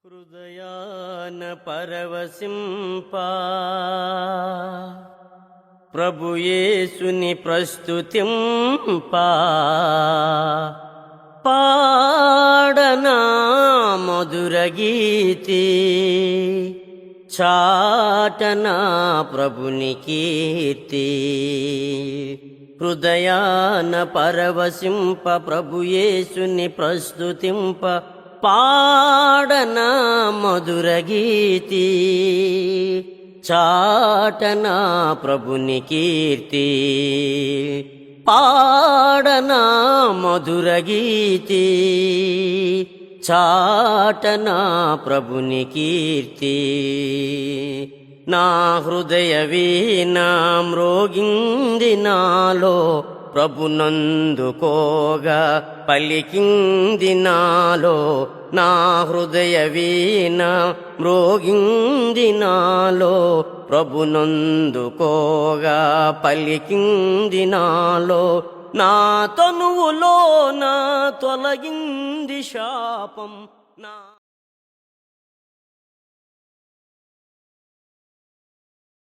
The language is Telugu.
హృదయాన పరవశింపా ప్రభు యేసుని ప్రస్తుతింపా పాడనా మధుర గీతి చాటనా ప్రభుని కీర్తి హృదయాన పరవశింప ప్రభు యేసుని ప్రస్తుతింప పాడనా మధుర గీతి చాటనా ప్రభుని కీర్తి పాడనా మధుర గీతి చాటనా ప్రభుని కీర్తి నా హృదయ వీణా మ్రోగింది నాలో ప్రభునందుకోగా పలికింది నాలో నా హృదయ వీణా మ్రోగింది నాలో ప్రభునందుకోగా పలికింది నాలో నా తనువులో నా తొలగింది శాపం నా